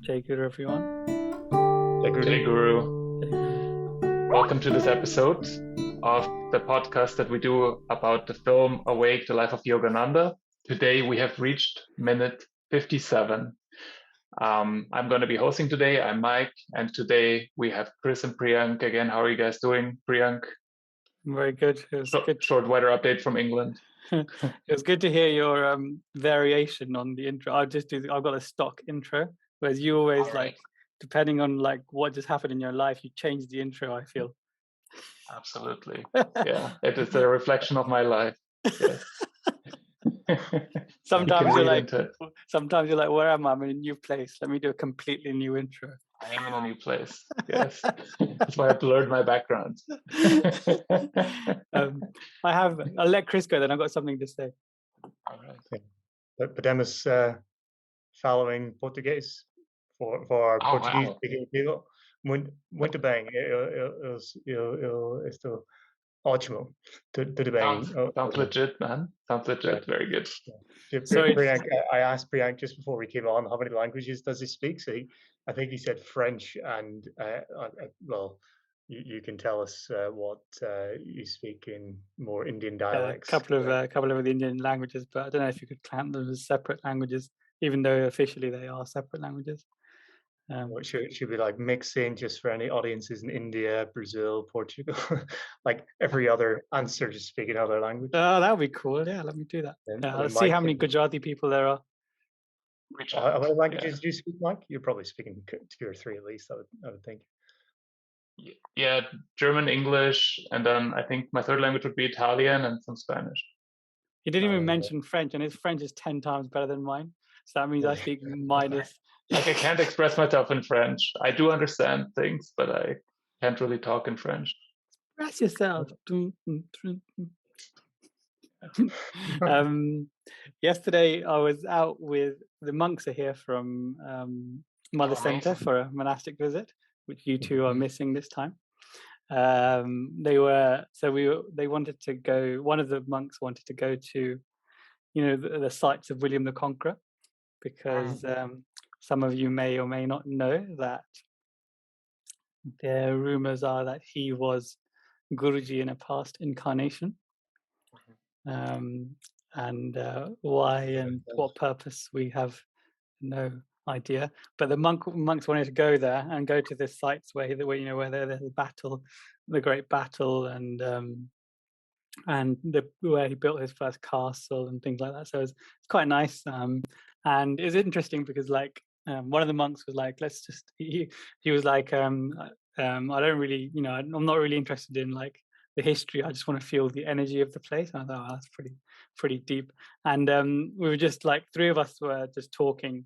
Jai Guru, everyone. Jai Guru. Jai Guru. Welcome to this episode of the podcast that we do about the film Awake, the Life of Yogananda. Today we have reached minute 57. I'm going to be hosting today. I'm Mike, and today we have Chris and Priyank again. How are you guys doing, Priyank? Very good. It was good. Short weather update from England. It was good to hear your variation on the intro. I've got a stock intro, whereas you always depending on what just happened in your life, you change the intro, I feel. Absolutely. Yeah, it is a reflection of my life. Yes. Sometimes you're like, where am I? I'm in a new place. Let me do a completely new intro. I am in a new place. Yes. That's why I blurred my background. I'll let Chris go, then I've got something to say. All right. Podemos following Português for our Portuguese speaking people. Muito bem. Eu estou ótimo. Tudo bem. Sounds legit, man. Sounds legit. Very good. Sorry, Priyank, I asked Priyank just before we came on, how many languages does he speak? So I think he said French, and well, you can tell us what you speak in more Indian dialects. A couple of the Indian languages, but I don't know if you could count them as separate languages, even though officially they are separate languages. Should we like mix in just for any audiences in India, Brazil, Portugal, like every other answer just speak another language? Oh, that would be cool. Yeah, let me do that. Let's see how many Gujarati people there are. How many languages do you speak, Mike? You're probably speaking 2 or 3 at least, I would think. Yeah, German, English, and then I think my third language would be Italian and some Spanish. He didn't even mention French, and his French is 10 times better than mine. So that means I speak minus. Like I can't express myself in French. I do understand things, but I can't really talk in French. Express yourself. Yesterday I was out with the monks are here from Mother Center for a monastic visit, which you two are missing this time. They wanted to go. One of the monks wanted to go to, the sites of William the Conqueror, because some of you may or may not know that there rumors are that he was Guruji in a past incarnation. And why and what purpose we have no idea. But the monks wanted to go there and go to the sites where there's a battle, the great battle, and where he built his first castle and things like that. So it's quite nice. And it's interesting because one of the monks was like, let's just. He was like, I don't really, I'm not really interested in the history. I just want to feel the energy of the place. And I thought, that's pretty deep. And we were just three of us were just talking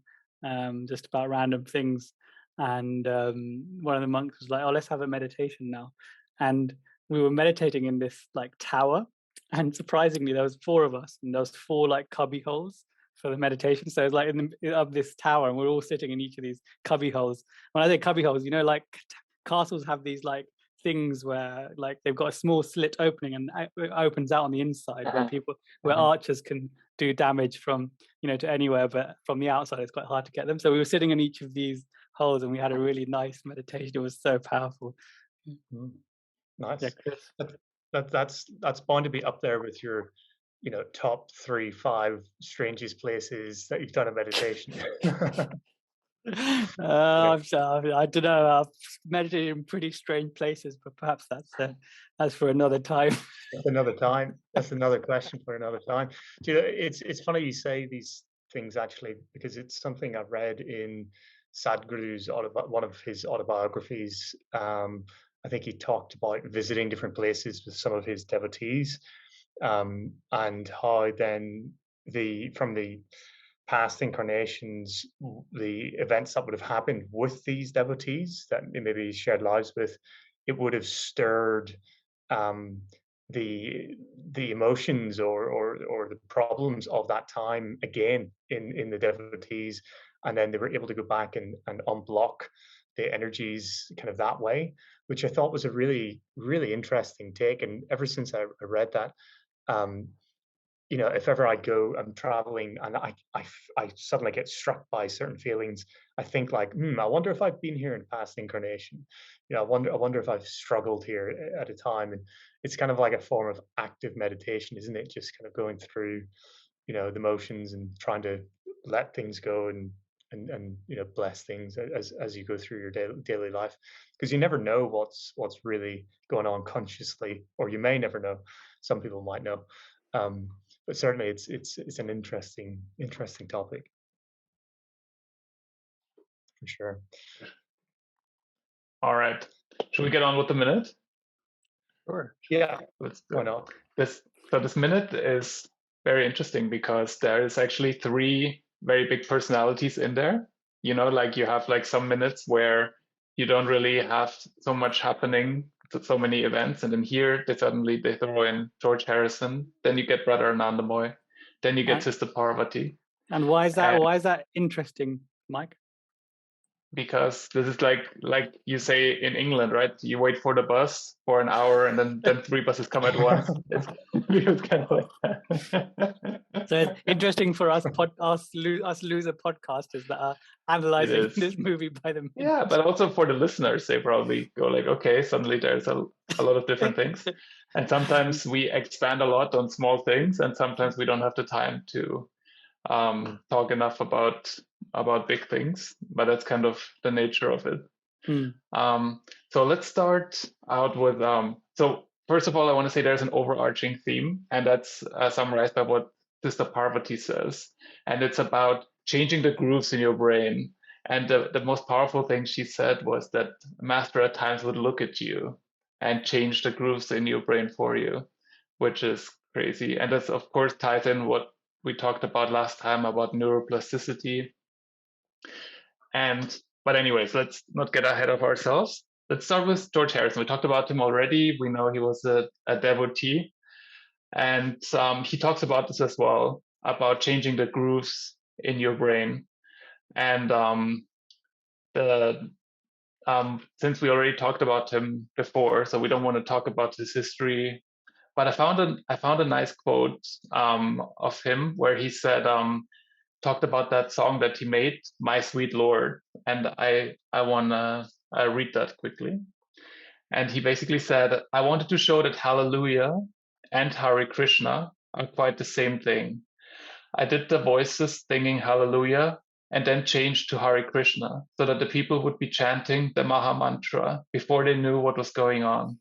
just about random things. And one of the monks was like, oh, let's have a meditation now. And we were meditating in this tower. And surprisingly, there was 4 of us, and there was 4 cubby holes for the meditation. So it's of this tower, and we're all sitting in each of these cubby holes. When I say cubby holes, castles have these things where they've got a small slit opening, and it opens out on the inside where archers can do damage from to anywhere, but from the outside it's quite hard to get them. So we were sitting in each of these holes, and we had a really nice meditation. It was so powerful. Nice. Yeah, Chris. That's bound to be up there with your top 3, 5 strangest places that you've done a meditation. I don't know. I've meditated in pretty strange places, but perhaps that's for another time. That's another time. That's another question for another time. It's funny you say these things actually, because it's something I've read in Sadhguru's one of his autobiographies. I think he talked about visiting different places with some of his devotees, and how then from the past incarnations, the events that would have happened with these devotees that maybe shared lives with, it would have stirred the emotions or the problems of that time again in the devotees, and then they were able to go back and unblock the energies kind of that way, which I thought was a really, really interesting take. And ever since I read that, if ever I'm traveling and I suddenly get struck by certain feelings, I think like, I wonder if I've been here in past incarnation. I wonder if I've struggled here at a time. And it's kind of like a form of active meditation, isn't it? Just kind of going through, the motions and trying to let things go and bless things as you go through your daily life, because you never know what's really going on consciously, or you may never know. Some people might know. But certainly it's an interesting topic for sure. All right. Should we get on with the minute? Sure. Yeah, Let's why go. not? This minute is very interesting because there is actually 3 very big personalities in there. Like you have like some minutes where you don't really have so much happening, so many events, and then here they throw in George Harrison. Then you get Brother Anandamoy. Then you get Sister Parvati. And why is that? And Why is that interesting, Mike? because this is like you say in England, right? You wait for the bus for an hour and then 3 buses come at once. It's kind of like that. So it's interesting for us loser podcasters that are analyzing this movie by the minute. Yeah, but also for the listeners, they probably go like, okay, suddenly there's a lot of different things. And sometimes we expand a lot on small things, and sometimes we don't have the time to talk enough about big things, but that's kind of the nature of it. So let's start out with so first of all, I want to say there's an overarching theme, and that's summarized by what Sister Parvati says, and it's about changing the grooves in your brain. And the most powerful thing she said was that Master at times would look at you and change the grooves in your brain for you, which is crazy. And that's of course ties in what we talked about last time about neuroplasticity. But anyways, let's not get ahead of ourselves. Let's start with George Harrison. We talked about him already. We know he was a devotee. And he talks about this as well, about changing the grooves in your brain. And since we already talked about him before, so we don't want to talk about his history. But I found a nice quote of him where he said, talked about that song that he made, "My Sweet Lord," and I wanna read that quickly. And he basically said, "I wanted to show that Hallelujah and Hare Krishna are quite the same thing. I did the voices singing Hallelujah and then changed to Hare Krishna so that the people would be chanting the Maha Mantra before they knew what was going on.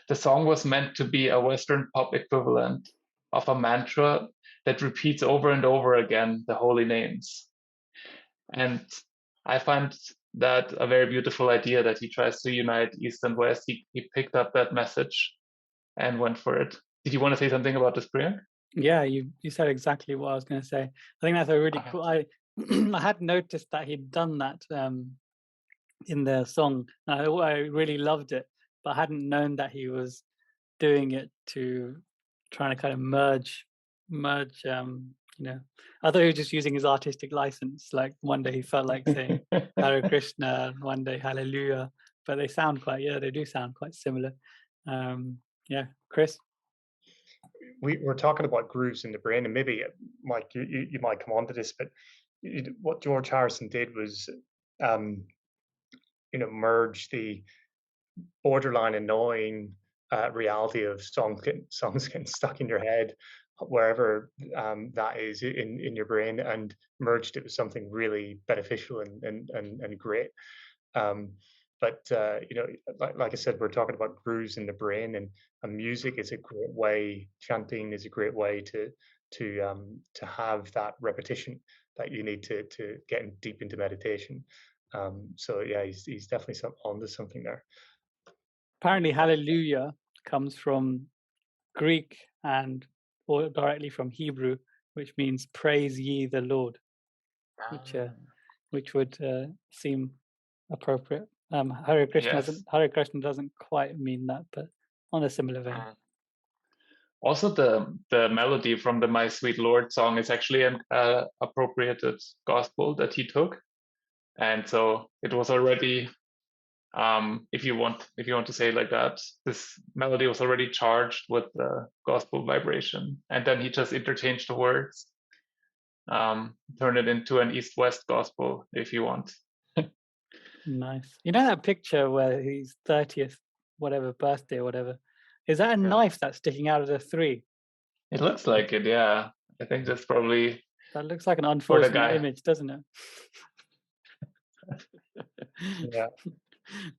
The song was meant to be a Western pop equivalent of a mantra that repeats over and over again the holy names." And I find that a very beautiful idea that he tries to unite East and West. He picked up that message and went for it. Did you want to say something about this, Priyank? Yeah, you said exactly what I was going to say. I think that's a really cool. I had noticed that he'd done that in the song. I really loved it, but I hadn't known that he was doing it to trying to kind of merge. I thought he was just using his artistic license. Like one day he felt like saying Hare Krishna, and one day Hallelujah. But they sound they do sound quite similar. Chris? We're talking about grooves in the brain, and maybe Mike, you might come on to this, but what George Harrison did was, merge the borderline annoying reality of songs getting stuck in your head, wherever that is in your brain, and merged it with something really beneficial and great. But like I said, we're talking about grooves in the brain, and music is a great way. Chanting is a great way to have that repetition that you need to get deep into meditation. So yeah, he's definitely onto something there. Apparently, Hallelujah comes from Greek or directly from Hebrew, which means "Praise ye the Lord," which would seem appropriate. Hare Krishna doesn't quite mean that, but on a similar vein. Also, the melody from the "My Sweet Lord" song is actually an appropriated gospel that he took, and so it was already if you want to say it like that. This melody was already charged with the gospel vibration, and then he just interchanged the words, turn it into an East-West gospel if you want. Nice. You know that picture where he's 30th, whatever birthday or whatever? Is that a knife that's sticking out of the 3? It looks like it, yeah. I think that's probably. That looks like an guy. unfortunate image, doesn't it? Yeah.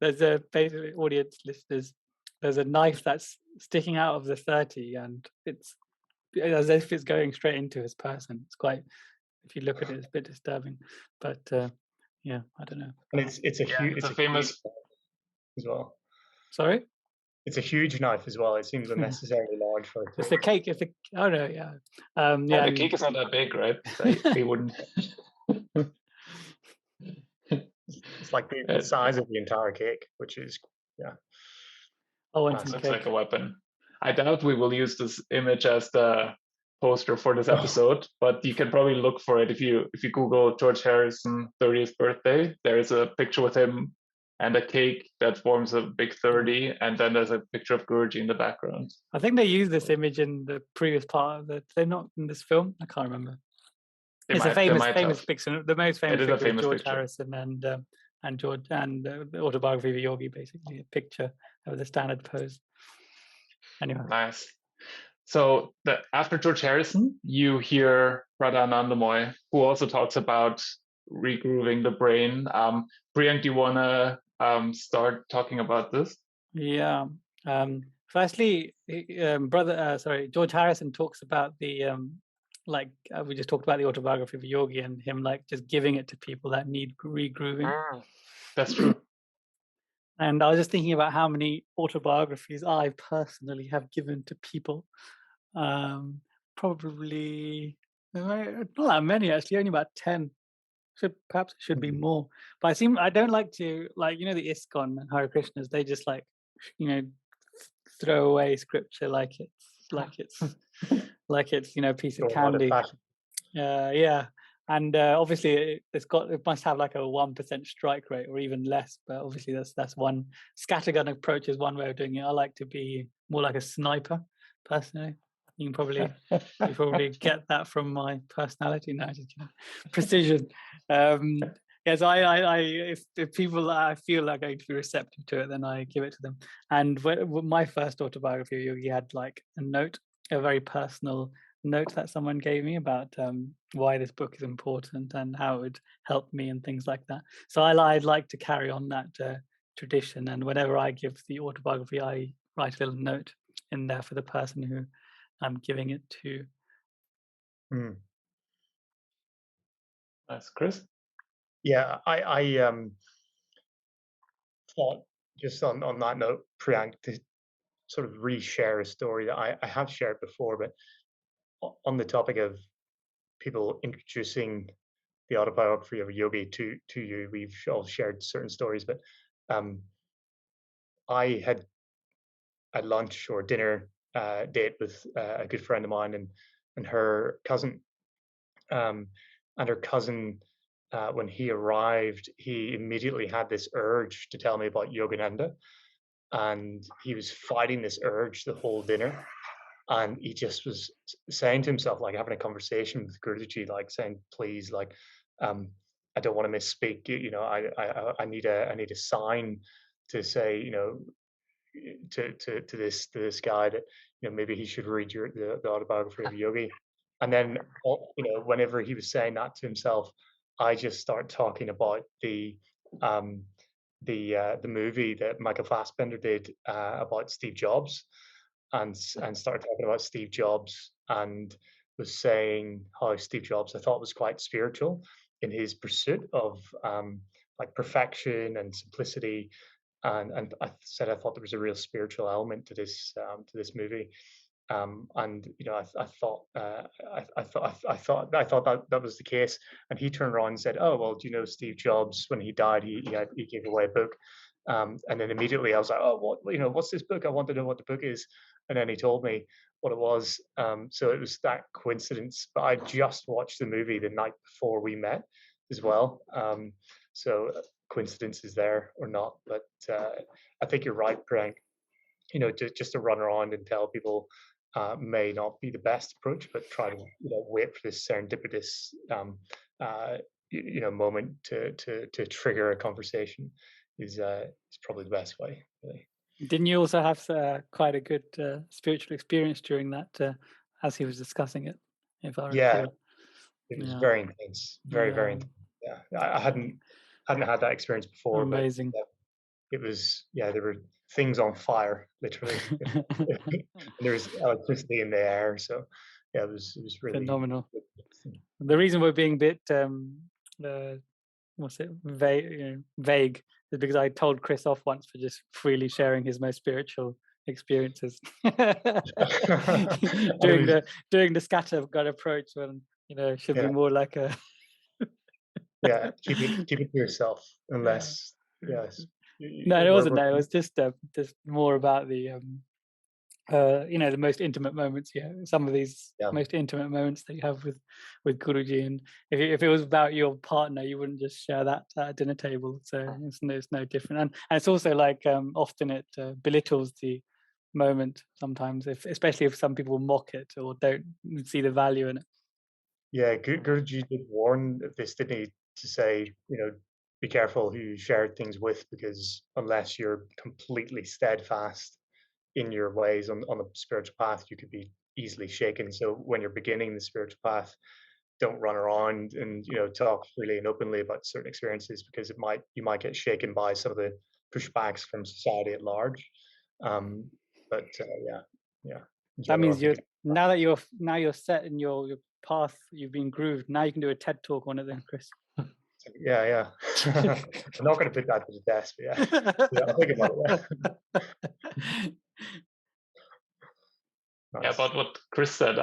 There's a basically audience listeners. There's a knife that's sticking out of the 30, and it's as if it's going straight into his person. It's quite. If you look at it, it's a bit disturbing. But yeah, I don't know. And it's a huge. It's a famous as well. Sorry. It's a huge knife as well. It seems unnecessarily large for it. It's the cake. It's the oh no, yeah, yeah. The cake is not that big, right? They wouldn't. It's like the size of the entire cake, which is Oh, it looks like a weapon. I doubt we will use this image as the poster for this episode, but you can probably look for it if you Google George Harrison 30th birthday. There is a picture with him and a cake that forms a big 30, and then there's a picture of Guruji in the background. I think they used this image in the previous part of it. They're not in this film. I can't remember. It's a famous picture. The most famous picture of George Harrison and George and the autobiography of a yogi, basically a picture of the standard pose. Anyway. Nice. So after George Harrison, you hear Brother Anandamoy, who also talks about regrooving the brain. Priyank, do you want to start talking about this? Yeah. Firstly, George Harrison talks about the we just talked about the autobiography of a yogi and him like just giving it to people that need regrooving. That's true. And I was just thinking about how many autobiographies I personally have given to people. Probably not that many actually, only about 10. Perhaps it should be more. But I don't like to the ISKCON and Hare Krishnas. They just throw away scripture like it's a piece of candy. Yeah. And obviously it must have like a 1% strike rate or even less, but obviously that's one. Scattergun approach is one way of doing it. I like to be more like a sniper personally. You can probably get that from my personality. No, just kidding. Precision. Yes, if people I feel are going to be receptive to it, then I give it to them. And my first autobiography of yogi had like a very personal note that someone gave me about why this book is important and how it would help me and things like that. So I'd like to carry on that tradition, and whenever I give the autobiography, I write a little note in there for the person who I'm giving it to. That's Chris. Yeah, I thought just on that note, Priyank, to sort of reshare a story that I have shared before, but on the topic of people introducing the autobiography of a yogi to you, we've all shared certain stories, but I had a lunch or dinner date with a good friend of mine and her cousin, and her cousin, when he arrived, he immediately had this urge to tell me about Yogananda, and he was fighting this urge the whole dinner. And he just was saying to himself, like having a conversation with Guruji, like saying, "Please, like, I don't want to misspeak. I need a sign to say, to this guy that maybe he should read the autobiography of a yogi." And then whenever he was saying that to himself, I just start talking about the movie that Michael Fassbender did about Steve Jobs, and started talking about Steve Jobs, and was saying how Steve Jobs I thought was quite spiritual in his pursuit of like perfection and simplicity, and I said I thought there was a real spiritual element to this movie, and I thought that was the case, and he turned around and said, "Oh well, do you know Steve Jobs, when he died, he gave away a book." And then immediately I was like, "Oh, what's this book? I want to know what the book is." And then he told me what it was. So it was that coincidence. But I just watched the movie the night before we met as well. So coincidences there or not. But I think you're right, Prank. Just to run around and tell people may not be the best approach, but try to wait for this serendipitous moment to trigger a conversation is probably the best way, really. Didn't you also have quite a good spiritual experience during that as he was discussing it, if I Yeah, recall? it was Yeah. very intense, very intense. Yeah, I hadn't had that experience before. Amazing. But it was, there were things on fire, literally. And there was electricity in the air, so yeah, it was really phenomenal. The reason we're being a bit vague is because I told Chris off once for just freely sharing his most spiritual experiences doing the scattergun approach when should be more like a keep it to yourself unless no, it wasn't. No, it was just more about the the most intimate moments. Some of these most intimate moments that you have with Guruji, and if it was about your partner, you wouldn't just share that at a dinner table. So it's no different, and it's also like often it belittles the moment sometimes, especially if some people mock it or don't see the value in it. Yeah, Guruji did warn of this, didn't he? To say, be careful who you share things with, because unless you're completely steadfast in your ways on the spiritual path, you could be easily shaken. So when you're beginning the spiritual path, don't run around and talk freely and openly about certain experiences, because you might get shaken by some of the pushbacks from society at large. But yeah. That means now you're set in your path, you've been grooved. Now you can do a TED talk on it then, Chris. Yeah. I'm not going to put that to the test, but yeah, I'll think about it. Yeah, about what Chris said,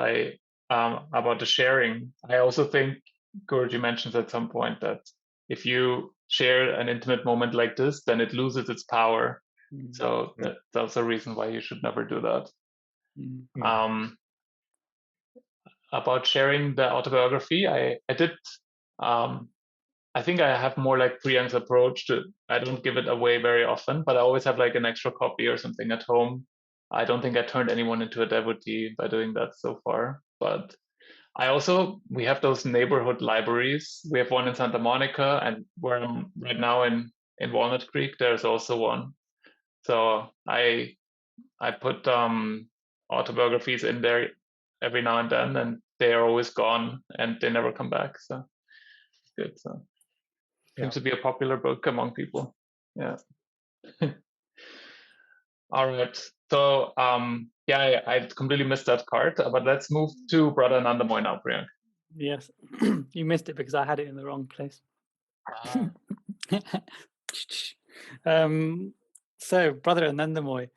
about the sharing, I also think Guruji mentions at some point that if you share an intimate moment like this, then it loses its power. So that's a reason why you should never do that. About sharing the autobiography, I did. I think I have more like Priyank's approach to. I don't give it away very often, but I always have like an extra copy or something at home. I don't think I turned anyone into a devotee by doing that so far. But we have those neighborhood libraries. We have one in Santa Monica, and where I'm right now in Walnut Creek, there's also one. So I put autobiographies in there every now and then, and they are always gone, and they never come back. So good. So seems to be a popular book among people. Yeah. All right. So I completely missed that card, but let's move to Brother Anandamoy now, Priyank. Yes, you missed it because I had it in the wrong place. So, Brother Anandamoy,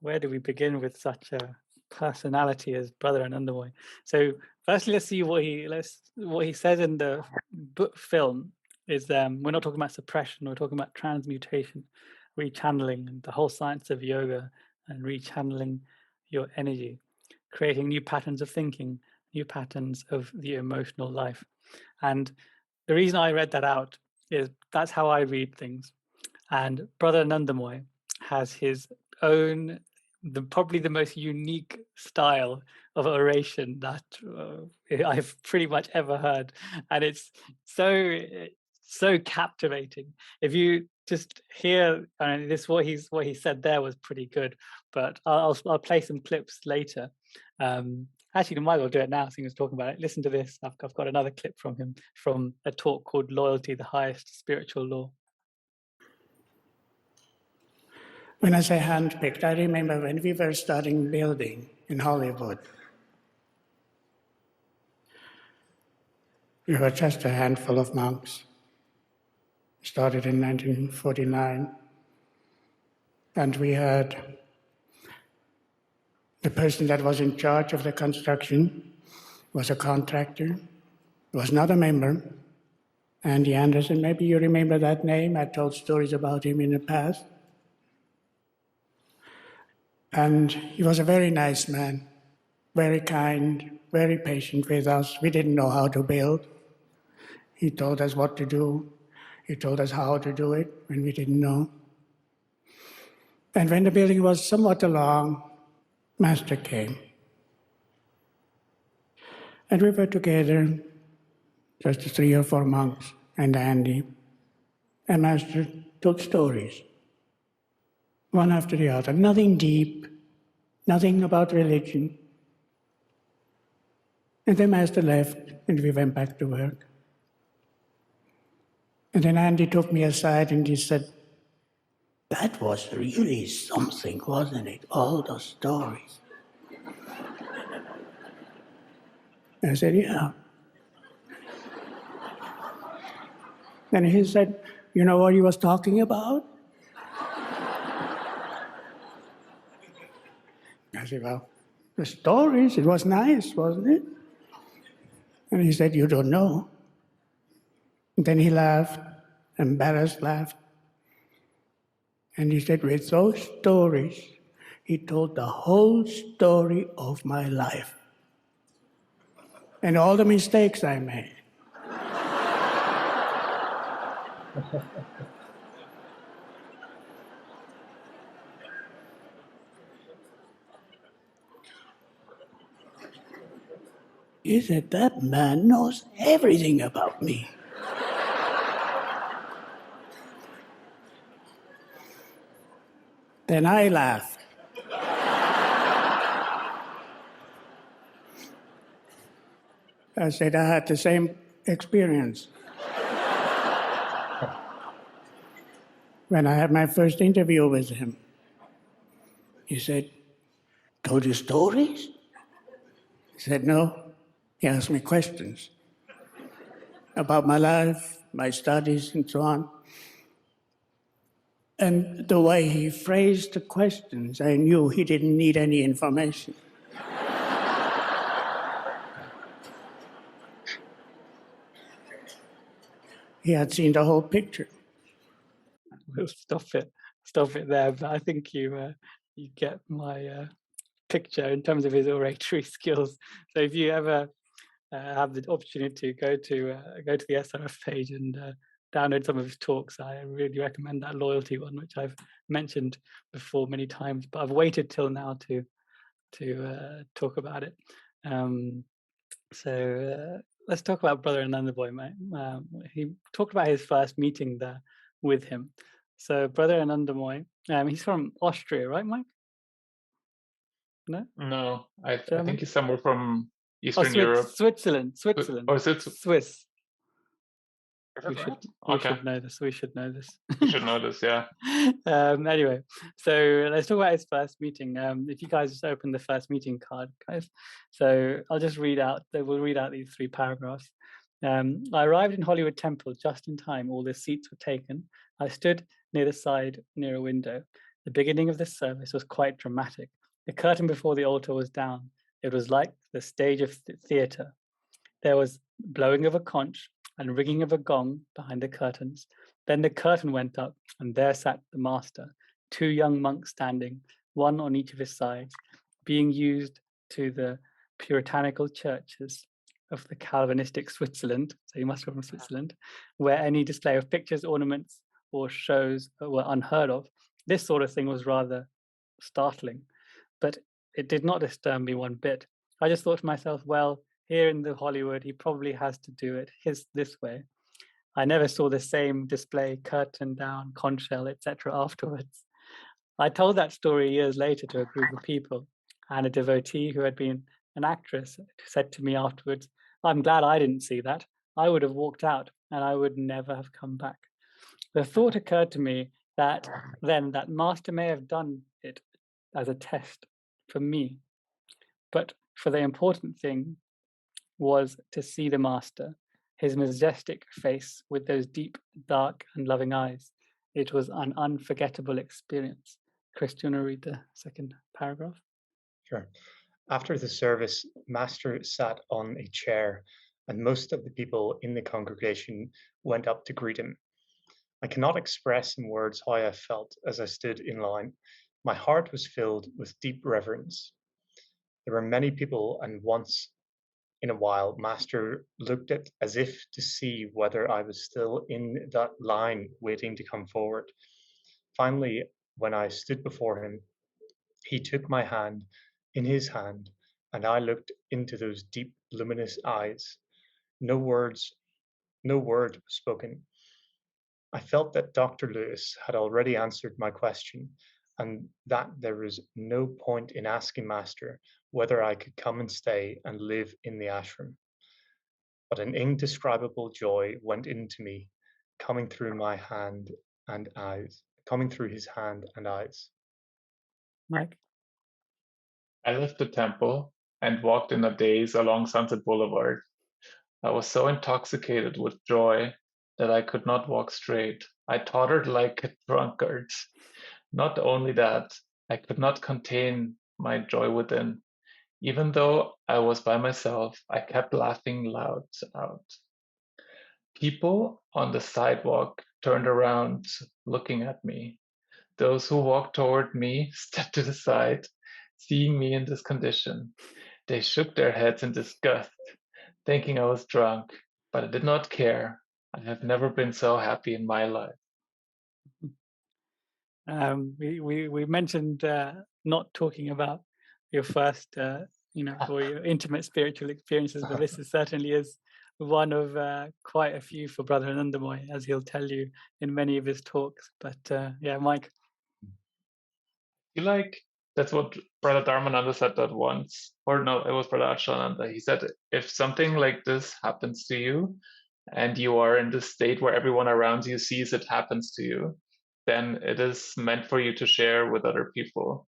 where do we begin with such a personality as Brother Anandamoy? So, firstly, let's see what he says in the film. Is we're not talking about suppression, we're talking about transmutation, rechanneling, and the whole science of yoga, and rechanneling your energy, creating new patterns of thinking, new patterns of the emotional life. And the reason I read that out is that's how I read things. And Brother Anandamoy has his own, probably the most unique style of oration that I've pretty much ever heard. And it's so captivating. If you just hear, what he said there was pretty good, but I'll play some clips later. Actually, I might as well do it now, since he's talking about it. Listen to this. I've got another clip from him from a talk called "Loyalty: The Highest Spiritual Law." When I say handpicked, I remember when we were starting building in Hollywood. We were just a handful of monks. Started in 1949. And we had the person that was in charge of the construction was a contractor, was not a member. Andy Anderson, maybe you remember that name. I told stories about him in the past. And he was a very nice man, very kind, very patient with us. We didn't know how to build. He told us what to do. He told us how to do it when we didn't know. And when the building was somewhat along, Master came. And we were together, just 3 or 4 monks and Andy. And Master told stories, one after the other. Nothing deep, nothing about religion. And then Master left, and we went back to work. And then Andy took me aside and he said, "That was really something, wasn't it? All those stories." I said, "Yeah." And he said, "You know what he was talking about?" I said, "Well, the stories, it was nice, wasn't it?" And he said, "You don't know." And then he laughed, embarrassed laughed. And he said, "With those stories, he told the whole story of my life and all the mistakes I made." He said, "That man knows everything about me." Then I laughed. I said, "I had the same experience when I had my first interview with him." He said, "Told you stories?" I said, "No." He asked me questions about my life, my studies, and so on. And the way he phrased the questions, I knew he didn't need any information. He had seen the whole picture. We'll stop it there. But I think you get my picture in terms of his oratory skills. So if you ever have the opportunity to go to the SRF page and download some of his talks, I really recommend that loyalty one, which I've mentioned before many times, but I've waited till now to talk about it. So let's talk about Brother Anandamoy, mate. He talked about his first meeting there with him. So Brother Anandamoy, he's from Austria, right, Mike? No? No, I German? think he's somewhere from Eastern Oh, Europe. Switzerland. Or is it? Swiss. Is that right? We Okay. should know this. We should know this. We should know this, yeah. Anyway, so let's talk about his first meeting. If you guys just open the first meeting card, guys. So I'll just read out. We'll read out these 3 paragraphs. I arrived in Hollywood Temple just in time. All the seats were taken. I stood near the side, near a window. The beginning of the service was quite dramatic. The curtain before the altar was down. It was like the stage of theatre. There was blowing of a conch and ringing of a gong behind the curtains. Then the curtain went up, and there sat the master, 2 young monks standing, one on each of his sides, being used to the puritanical churches of the Calvinistic Switzerland, so he must be from Switzerland, where any display of pictures, ornaments, or shows were unheard of. This sort of thing was rather startling, but it did not disturb me one bit. I just thought to myself, well, here in the Hollywood, he probably has to do it this way. I never saw the same display, curtain down, conch shell, etc. afterwards. I told that story years later to a group of people, and a devotee who had been an actress said to me afterwards, "I'm glad I didn't see that. I would have walked out, and I would never have come back." The thought occurred to me that then that master may have done it as a test for me, but for the important thing was to see the master, his majestic face with those deep, dark, and loving eyes. It was an unforgettable experience. Chris, do you want to read the second paragraph? Sure. After the service, Master sat on a chair, and most of the people in the congregation went up to greet him. I cannot express in words how I felt as I stood in line. My heart was filled with deep reverence. There were many people, and once in a while, Master looked at as if to see whether I was still in that line waiting to come forward. Finally, when I stood before him, he took my hand in his hand, and I looked into those deep, luminous eyes. No words, no word was spoken. I felt that Dr. Lewis had already answered my question, and that there was no point in asking Master whether I could come and stay and live in the ashram. But an indescribable joy went into me, coming through my hand and eyes, coming through his hand and eyes. Mike? I left the temple and walked in a daze along Sunset Boulevard. I was so intoxicated with joy that I could not walk straight. I tottered like a drunkard. Not only that, I could not contain my joy within. Even though I was by myself, I kept laughing loud out. People on the sidewalk turned around, looking at me. Those who walked toward me stepped to the side, seeing me in this condition. They shook their heads in disgust, thinking I was drunk, but I did not care. I have never been so happy in my life. We mentioned not talking about your first, or your intimate spiritual experiences, but this certainly is one of quite a few for Brother Anandamoy, as he'll tell you in many of his talks. But yeah, Mike. I feel like that's what Brother Dharmananda said that once, or no, it was Brother Achananda. He said, if something like this happens to you, and you are in this state where everyone around you sees it happens to you, then it is meant for you to share with other people.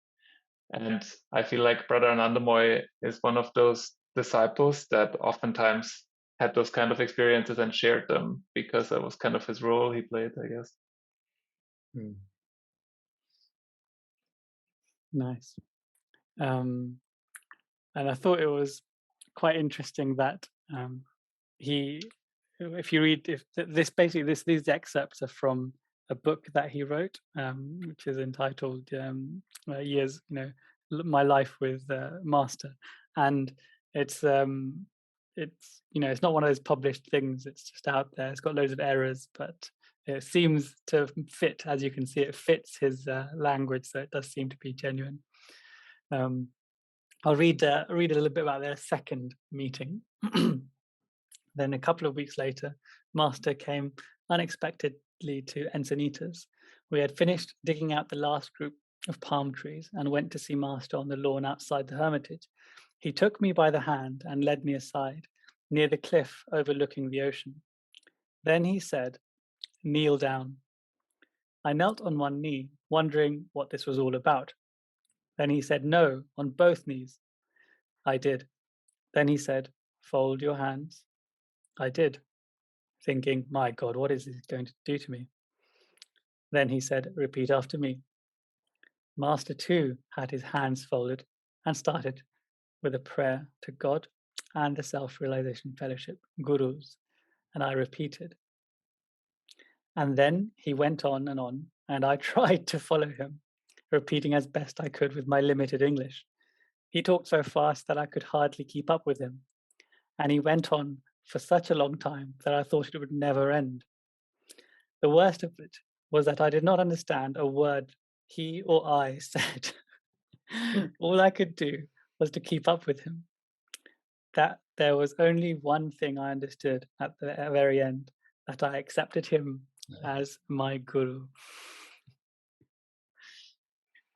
And I feel like Brother Anandamoy is one of those disciples that oftentimes had those kind of experiences and shared them because that was kind of his role he played, I guess. Nice. And I thought it was quite interesting that if you read, these excerpts are from a book that he wrote, which is entitled "Years," my life with Master, and it's it's not one of those published things. It's just out there. It's got loads of errors, but it seems to fit. As you can see, it fits his language, so it does seem to be genuine. I'll read a little bit about their second meeting. Then a couple of weeks later, Master came unexpectedly to Encinitas. We had finished digging out the last group of palm trees and went to see Master on the lawn outside the hermitage. He took me by the hand and led me aside, near the cliff overlooking the ocean. Then he said, "Kneel down." I knelt on one knee, wondering what this was all about. Then he said, "No, on both knees." I did. Then he said, "Fold your hands." I did, thinking, my God, what is this going to do to me? Then he said, "Repeat after me." Master too had his hands folded and started with a prayer to God and the Self-Realization Fellowship, Gurus, and I repeated. And then he went on, and I tried to follow him, repeating as best I could with my limited English. He talked so fast that I could hardly keep up with him, and he went on for such a long time that I thought it would never end. The worst of it was that I did not understand a word he or I said. All I could do was to keep up with him. That there was only one thing I understood at the very end, that I accepted him as my guru.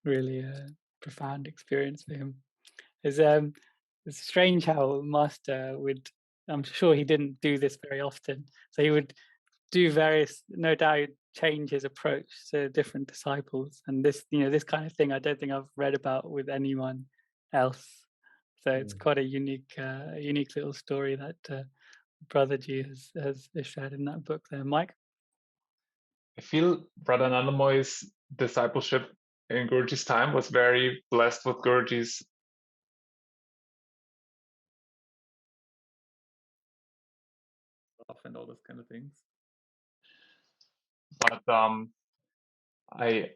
Really a profound experience for him. It's strange how Master would, I'm sure he didn't do this very often, so he would do various, no doubt change his approach to different disciples, and this this kind of thing I don't think I've read about with anyone else, so it's quite a unique little story that Brother G has shared in that book there. Mike? I feel Brother Anandamoy's discipleship in Guruji's time was very blessed with Guruji's stuff and all those kind of things. But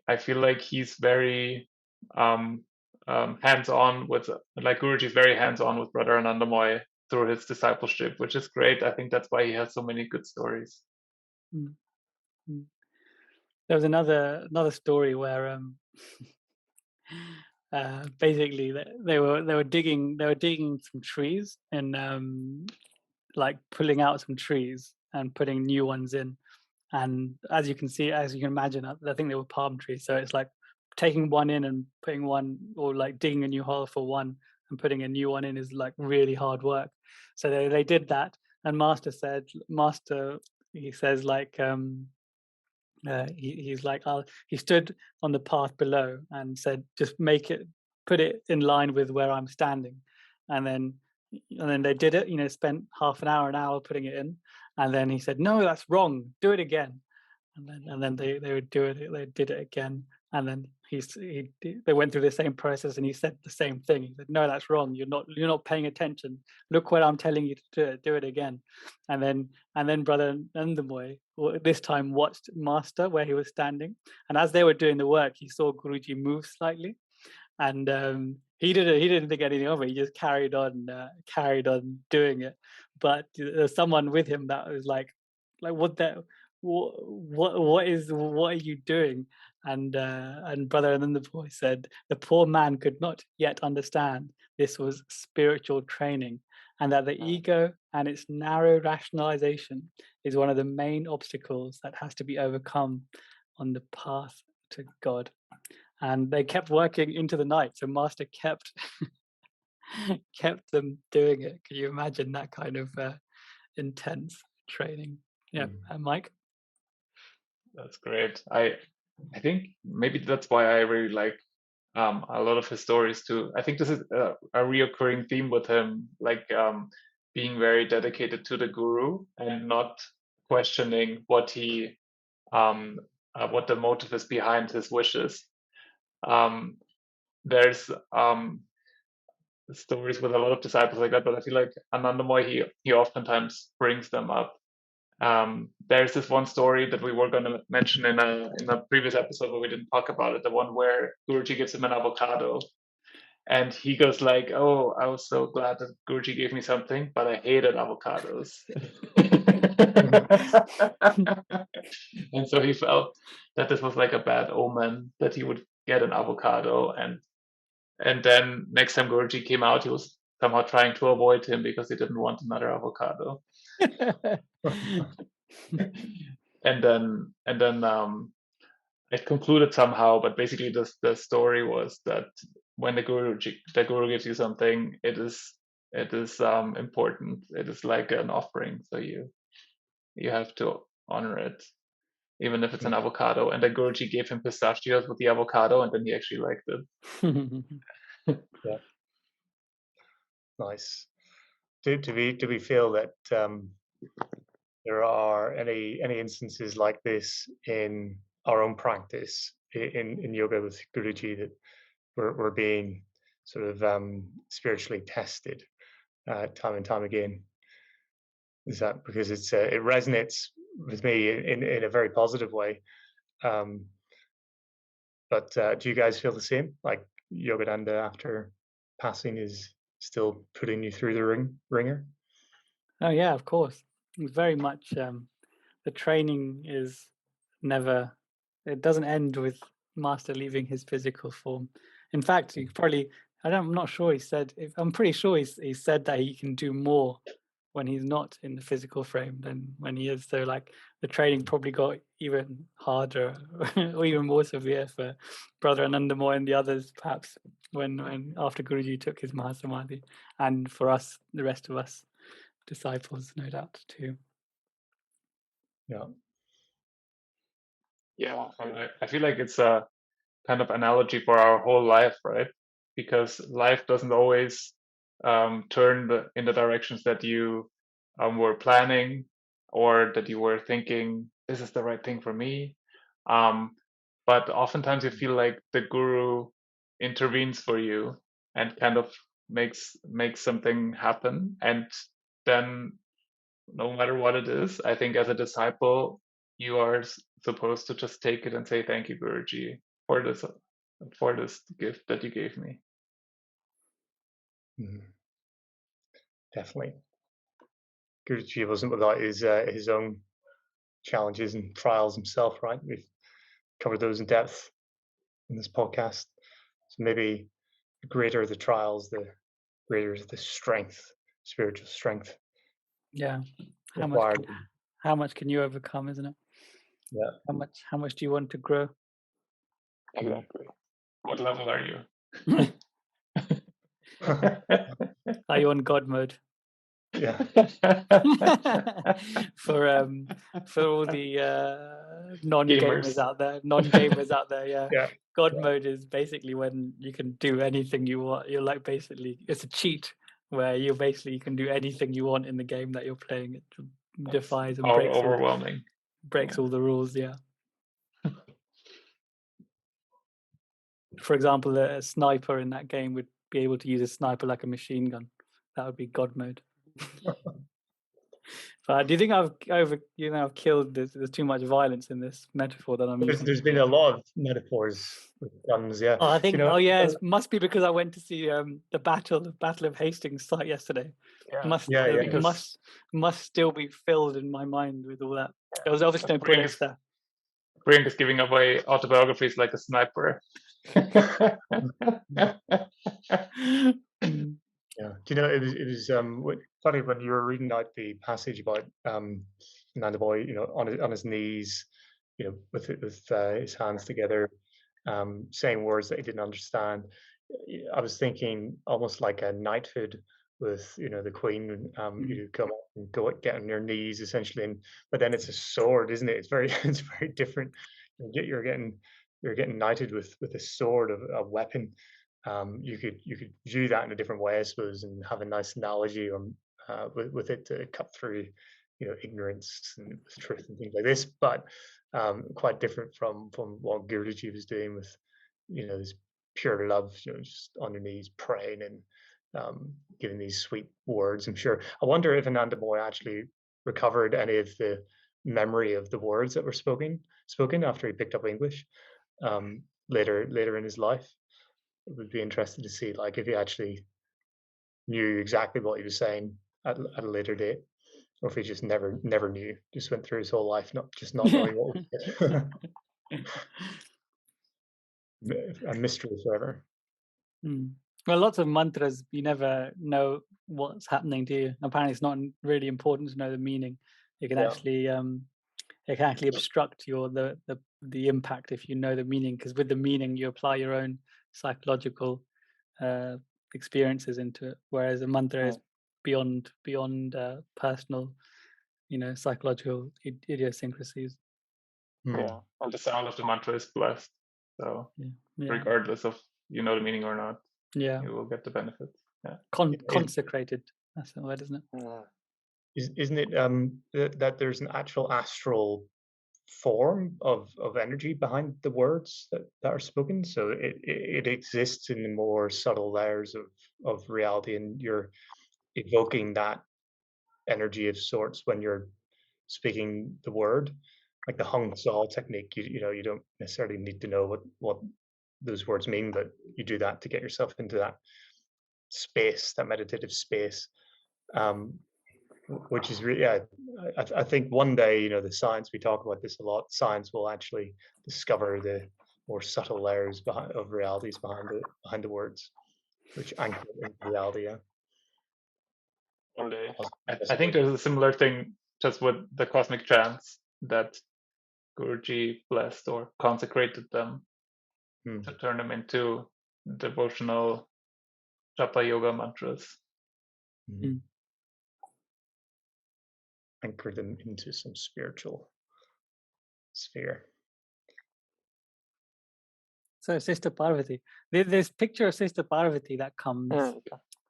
I feel like he's very hands-on with, like Guruji is very hands-on with Brother Anandamoy through his discipleship, which is great. I think that's why he has so many good stories. Mm. There was another story where basically they were digging some trees and like pulling out some trees and putting new ones in. And as you can imagine, I think they were palm trees. So it's like taking one in and putting one, or like digging a new hole for one and putting a new one in, is like really hard work. So they did that, and Master he says like he's like, he stood on the path below and said, just put it in line with where I'm standing. And then they did it, spent half an hour putting it in. And then he said, no, that's wrong. Do it again. And then they would do it. They did it again. And then they went through the same process, and he said the same thing. He said, no, that's wrong. You're not paying attention. Look what I'm telling you to do it. Do it again. And then Brother Anandamoy this time watched Master where he was standing. And as they were doing the work, he saw Guruji move slightly. And he didn't think anything of it. He just carried on doing it. But there's someone with him that was like what are you doing? And Brother Anandamoy said the poor man could not yet understand this was spiritual training, and that the ego and its narrow rationalization is one of the main obstacles that has to be overcome on the path to God. And they kept working into the night, so Master kept them doing it. Can you imagine that kind of intense training? Yeah, Mike. That's great. I think maybe that's why I really like a lot of his stories too. I think this is a reoccurring theme with him, like being very dedicated to the guru and not questioning what the motive is behind his wishes. There's stories with a lot of disciples like that, but I feel like Anandamoy, he oftentimes brings them up. There's this one story that we were going to mention in a previous episode, but we didn't talk about it. The one where Guruji gives him an avocado, and he goes like, "Oh, I was so glad that Guruji gave me something, but I hated avocados." And so he felt that this was like a bad omen that he would get an avocado, and then next time Guruji came out, he was somehow trying to avoid him because he didn't want another avocado. and then it concluded somehow, but basically the story was that when the guru gives you something, it is important. It is like an offering, so you have to honor it, even if it's an avocado. And the Guruji gave him pistachios with the avocado, and then he actually liked it. Yeah. Nice. Do we feel that there are any instances like this in our own practice in yoga with Guruji, that we're being sort of spiritually tested time and time again? Is that because it resonates with me in a very positive way? But do you guys feel the same? Like Yogananda, after passing, is still putting you through the ringer? Oh yeah, of course. Very much. The training is never. It doesn't end with Master leaving his physical form. In fact, I'm not sure. He said. I'm pretty sure he said that he can do more when he's not in the physical frame than when he is. So like the training probably got even harder or even more severe for Brother Anandamoy and the others, perhaps when after Guruji took his Mahasamadhi, and for us, the rest of us disciples, no doubt too. Yeah, I feel like it's a kind of analogy for our whole life, right? Because life doesn't always turn in the directions that you were planning, or that you were thinking this is the right thing for me. But oftentimes you feel like the guru intervenes for you and kind of makes something happen, and then no matter what it is, I think as a disciple, you are supposed to just take it and say, "Thank you, Guruji, for this gift that you gave me." definitely. Guruji wasn't without his own challenges and trials himself, right? We've covered those in depth in this podcast. So maybe the greater the trials, the greater the strength, spiritual strength Yeah. required. How much can you overcome, isn't it? Yeah. How much do you want to grow? Exactly. What level are you? Are you on God mode? Yeah. For all the non-gamers Gamers. out there, yeah. Yeah. God Yeah. mode is basically when you can do anything you want. You're like basically it's a cheat where you can do anything you want in the game that you're playing. It defies and Overwhelming. breaks all the rules. Yeah. For example, a sniper in that game would be able to use a sniper like a machine gun. That would be God mode. Do you think I've killed? There's too much violence in this metaphor that I'm using. There's been a lot of metaphors with guns, yeah. Oh, I think. You know, It must be because I went to see the Battle of Hastings site yesterday. Must still be filled in my mind with all that. There was obviously no bullets there. Priyank is giving away autobiographies like a sniper. Yeah, do you know it was funny when you were reading out the passage about Anandamoy, on his knees, with his hands together, saying words that he didn't understand. I was thinking almost like a knighthood with the Queen. You come up and get on your knees essentially, but then it's a sword, isn't it? It's very it's very different. You're getting knighted with a sword, of a weapon. You could view that in a different way, I suppose, and have a nice analogy with it to cut through, ignorance and truth and things like this. But quite different from what Guruji was doing with, this pure love, just on your knees praying and giving these sweet words. I'm sure. I wonder if Anandamoy actually recovered any of the memory of the words that were spoken after he picked up English later in his life. It would be interesting to see, like, if he actually knew exactly what he was saying at a later date, or if he just never knew, just went through his whole life not knowing what was a mystery forever. Well, lots of mantras, you never know what's happening to you. Apparently, it's not really important to know the meaning. It can actually obstruct the impact if you know the meaning, because with the meaning you apply your own psychological experiences into it, whereas a mantra is beyond personal, psychological idiosyncrasies. Yeah, and the sound of the mantra is blessed. So regardless of the meaning or not, you will get the benefits. Yeah, consecrated. That's the word, isn't it? Isn't it that there's an actual astral form of energy behind the words that are spoken? So it exists in the more subtle layers of reality, and you're evoking that energy of sorts when you're speaking the word, like the hung saw technique. You don't necessarily need to know what those words mean, but you do that to get yourself into that space, that meditative space, which is really, I think one day, the science, we talk about this a lot, science will actually discover the more subtle layers of realities behind the words, which anchor into reality. Yeah. One day. I think there's a similar thing just with the cosmic chants that Guruji blessed or consecrated them to turn them into devotional japa yoga mantras. Anchor them into some spiritual sphere. So Sister Parvati, there's picture of Sister Parvati that comes.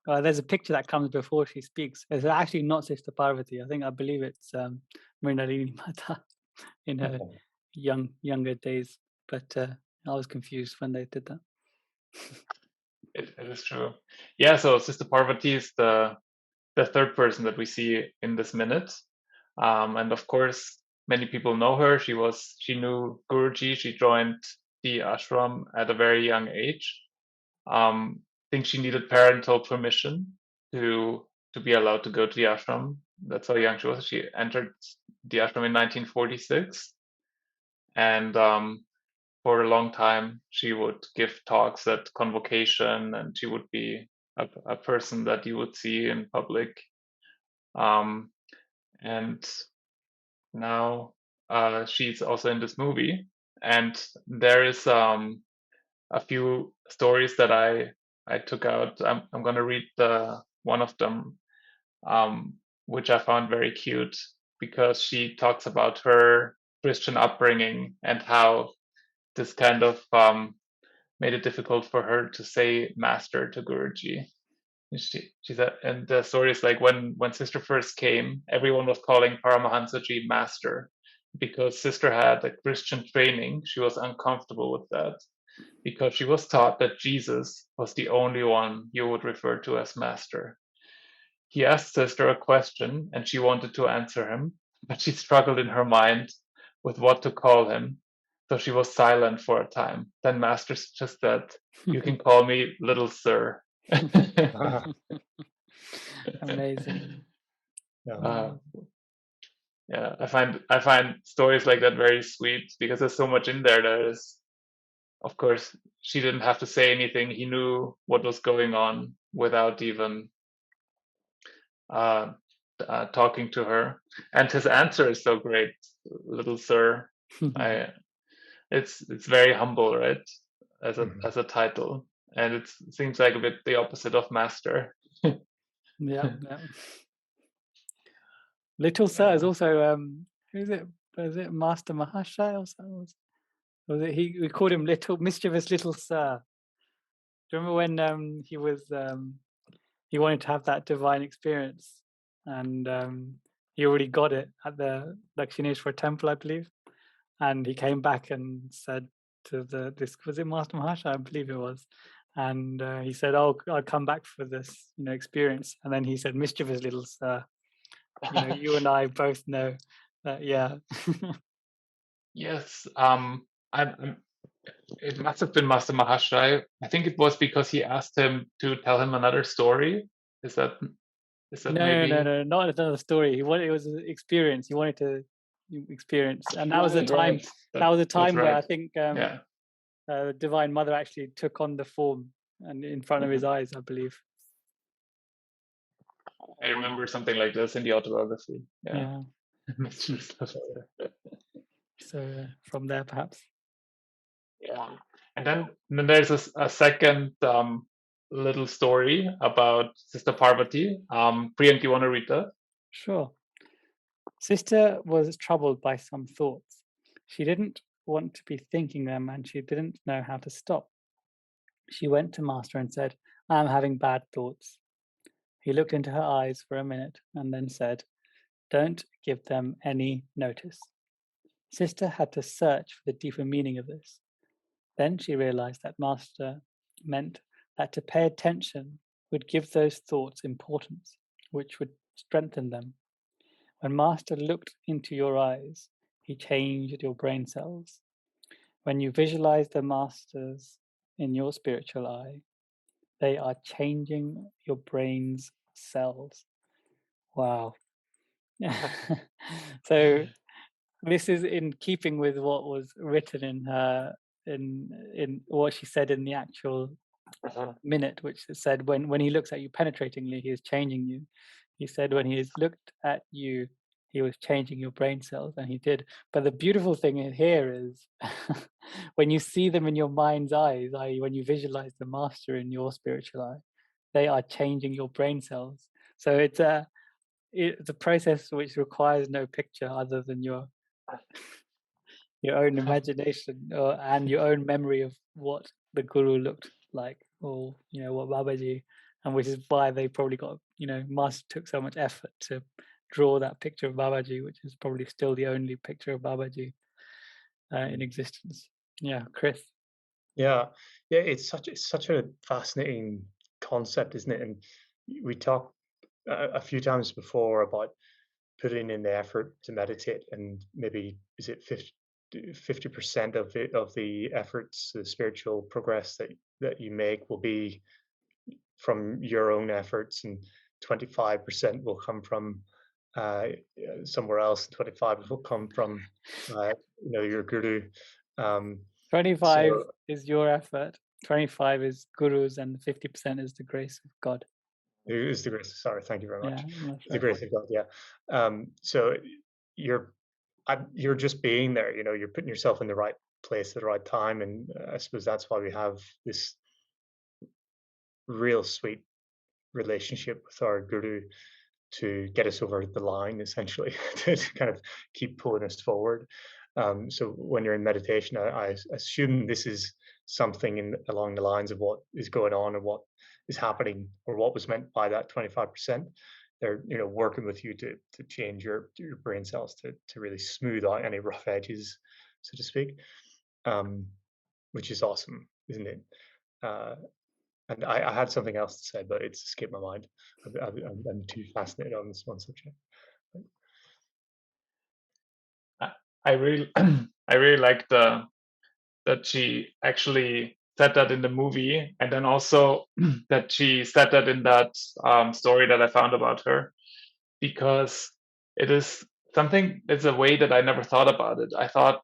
There's a picture that comes before she speaks. It's actually not Sister Parvati. I believe it's Mrinalini Mata in her younger days. But I was confused when they did that. It is true. Yeah. So Sister Parvati is the third person that we see in this minute, and of course, many people know her. She knew Guruji. She joined the ashram at a very young age. I think she needed parental permission to to be allowed to go to the ashram. That's how young she was. She entered the ashram in 1946, and for a long time she would give talks at convocation, and she would be a person that you would see in public. And now she's also in this movie, and there is a few stories that I took out. I'm going to read one of them, which I found very cute, because she talks about her Christian upbringing and how this kind of made it difficult for her to say master to Guruji. She said, and the story is like, when Sister first came, everyone was calling Paramahansa Ji master, because Sister had a Christian training. She was uncomfortable with that, because she was taught that Jesus was the only one you would refer to as master. He asked Sister a question and she wanted to answer him, but she struggled in her mind with what to call him. So she was silent for a time. Then Master just said, "You can call me Little Sir." Amazing. Yeah, I find stories like that very sweet, because there's so much in there that is, of course, she didn't have to say anything. He knew what was going on without even talking to her, and his answer is so great, Little Sir. It's very humble, right, as a title, and it seems like a bit the opposite of master. Yeah. Little Sir is also who is it? Was it Master Mahashaya or something? Was it we called him mischievous Little Sir? Do you remember when he wanted to have that divine experience, and he already got it at the Dakshineshwar temple, I believe, and he came back and said to this, was it Master Mahashaya? I believe it was, and he said, "Oh, I'll come back for this, experience." And then he said, "Mischievous Little Sir." You and I both know that, yeah. Yes, it must have been Master Mahashaya. I think it was because he asked him to tell him another story. Is that maybe? No, not another story. It was an experience. He wanted to experience, and that was the time. That was a time where I think the Divine Mother actually took on the form and in front of his eyes, I believe. I remember something like this in the autobiography. Yeah. So from there, perhaps. Yeah, and then there's a second little story about Sister Parvati. Priyank, you want to read that? Sure. Sister was troubled by some thoughts. She didn't want to be thinking them, and she didn't know how to stop. She went to Master and said, "I am having bad thoughts." He looked into her eyes for a minute and then said, "Don't give them any notice." Sister had to search for the deeper meaning of this. Then she realized that Master meant that to pay attention would give those thoughts importance, which would strengthen them. When Master looked into your eyes, he changed your brain cells. When you visualize the Masters in your spiritual eye, they are changing your brain's cells. Wow. So this is in keeping with what was written in her in what she said in the actual minute, which said, when he looks at you penetratingly, he is changing you. He said when he has looked at you, he was changing your brain cells, and he did. But the beautiful thing here is when you see them in your mind's eyes, i.e. when you visualize the Master in your spiritual eye, they are changing your brain cells. So it's a process which requires no picture other than your own imagination and your own memory of what the Guru looked like, or what Babaji, and which is why they probably got Master took so much effort to draw that picture of Babaji, which is probably still the only picture of Babaji in existence. Yeah, Chris. Yeah, it's such a fascinating concept, isn't it? And we talked a few times before about putting in the effort to meditate, and maybe is it 50% of the efforts, the spiritual progress that you make will be from your own efforts, and 25% will come from somewhere else, 25 will come from your guru. 25 so is your effort, 25 is Guru's, and 50% is the grace of God. it is the grace. Sorry, thank you very much. Yeah, that's The right. grace of God. Yeah. So you're just being there. You're putting yourself in the right place at the right time, and I suppose that's why we have this real sweet relationship with our guru to get us over the line, essentially, to kind of keep pulling us forward. So when you're in meditation, I assume this is something along the lines of what is going on, or what is happening, or what was meant by that 25%. They're working with you to change your brain cells to really smooth out any rough edges, so to speak, which is awesome, isn't it? And I had something else to say, but it's escaped my mind. I'm too fascinated on this one subject. I really I really like that she actually said that in the movie, and then also that she said that in that story that I found about her, because it is something. It's a way that I never thought about it. I thought,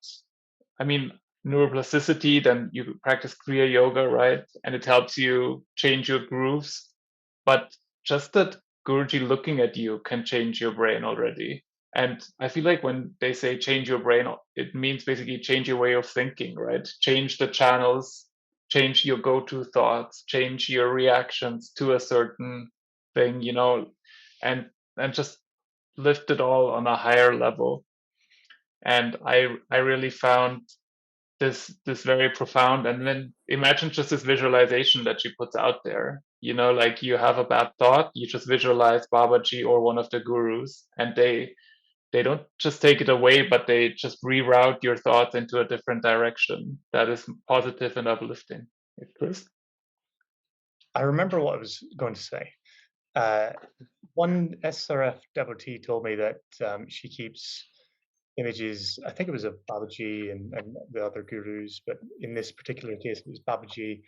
I mean, neuroplasticity, then you practice Kriya Yoga, right? And it helps you change your grooves. But just that Guruji looking at you can change your brain already. And I feel like when they say change your brain, it means basically change your way of thinking, right? Change the channels, change your go-to thoughts, change your reactions to a certain thing, and just lift it all on a higher level. And I really found this very profound. And then imagine just this visualization that she puts out there. Like you have a bad thought, you just visualize Babaji or one of the gurus, and they don't just take it away, but they just reroute your thoughts into a different direction that is positive and uplifting. Chris? I remember what I was going to say. One SRF devotee told me that she keeps images, I think it was of Babaji and the other gurus, but in this particular case, it was Babaji,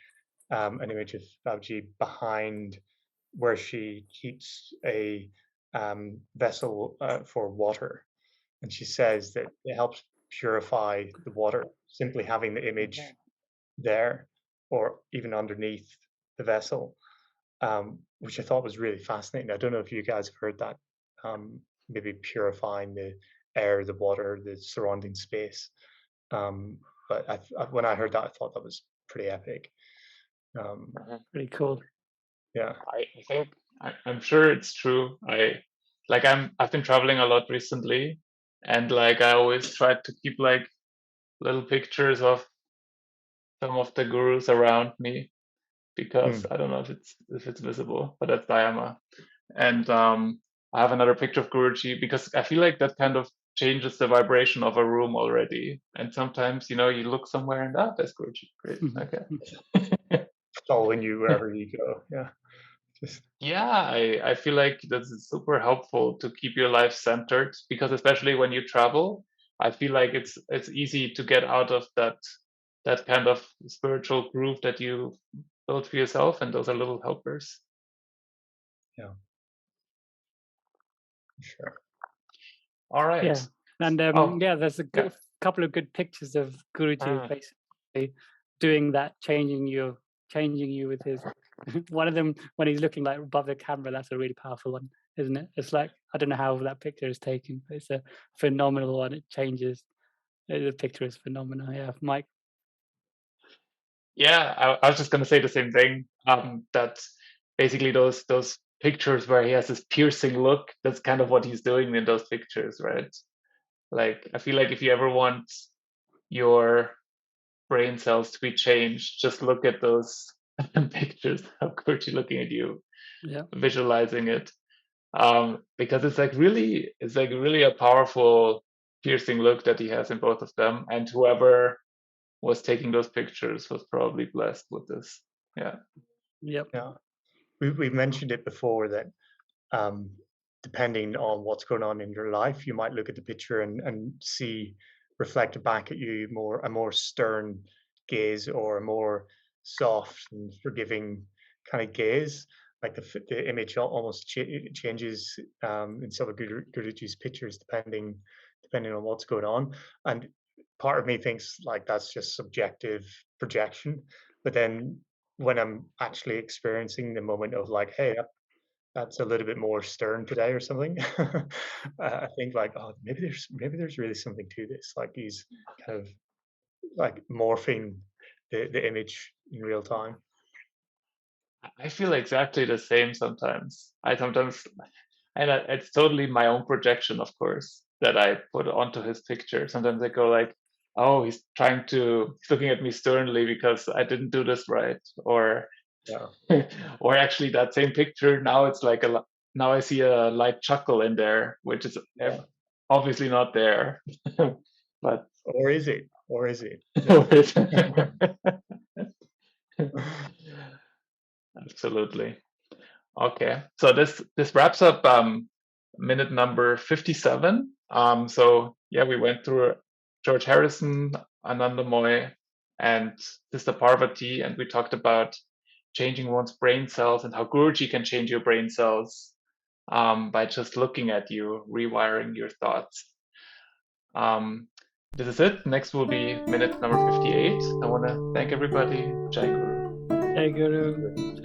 an image of Babaji behind where she keeps a vessel for water. And she says that it helps purify the water, simply having the image there or even underneath the vessel, which I thought was really fascinating. I don't know if you guys have heard that, maybe purifying the air, the water, the surrounding space. But when I heard that, I thought that was pretty epic. Pretty cool. Yeah. I think I'm sure it's true. I've been traveling a lot recently, and like I always try to keep like little pictures of some of the gurus around me, because I don't know if it's visible, but that's Dayama. And I have another picture of Guruji, because I feel like that kind of changes the vibration of a room already. And sometimes, you look somewhere and there's Guruji. Great. Okay. Following you wherever you go. Yeah. Yeah, I feel like this is super helpful to keep your life centered, because especially when you travel, I feel like it's easy to get out of that kind of spiritual groove that you built for yourself, and those are little helpers. Yeah. Sure. All right. Yeah. And there's a couple of good pictures of Guruji basically doing that, changing you with his one of them when he's looking like above the camera. That's a really powerful one, isn't it? It's like, I don't know how that picture is taken, but it's a phenomenal one. It changes. The picture is phenomenal. Yeah, Mike. Yeah, I was just gonna say the same thing. That basically those pictures where he has this piercing look, that's kind of what he's doing in those pictures, right? Like, I feel like if you ever want your brain cells to be changed, just look at those pictures of Guruji looking at you, visualizing it, because it's like really a powerful piercing look that he has in both of them, and whoever was taking those pictures was probably blessed with this. Yeah. We've mentioned it before that depending on what's going on in your life, you might look at the picture and see reflected back at you a more stern gaze, or a more soft and forgiving kind of gaze. like the image almost changes in some of Guruji's pictures depending on what's going on. And part of me thinks like that's just subjective projection, but then when I'm actually experiencing the moment of like, hey, that's a little bit more stern today or something, I think like, oh, maybe there's really something to this. Like he's kind of like morphing the image in real time. I feel exactly the same sometimes. It's totally my own projection, of course, that I put onto his picture. Sometimes I go like, oh, he's looking at me sternly because I didn't do this right. Or, Yeah. or actually that same picture, now it's like now I see a light chuckle in there, which is obviously not there. But or is it? Or is it? Absolutely. Okay, so this wraps up minute number 57. So yeah, we went through George Harrison, Anandamoy, and Sister Parvati, and we talked about changing one's brain cells and how Guruji can change your brain cells by just looking at you, rewiring your thoughts. This is it. Next will be minute number 58. I want to thank everybody. Jai Guru. Jai Guru.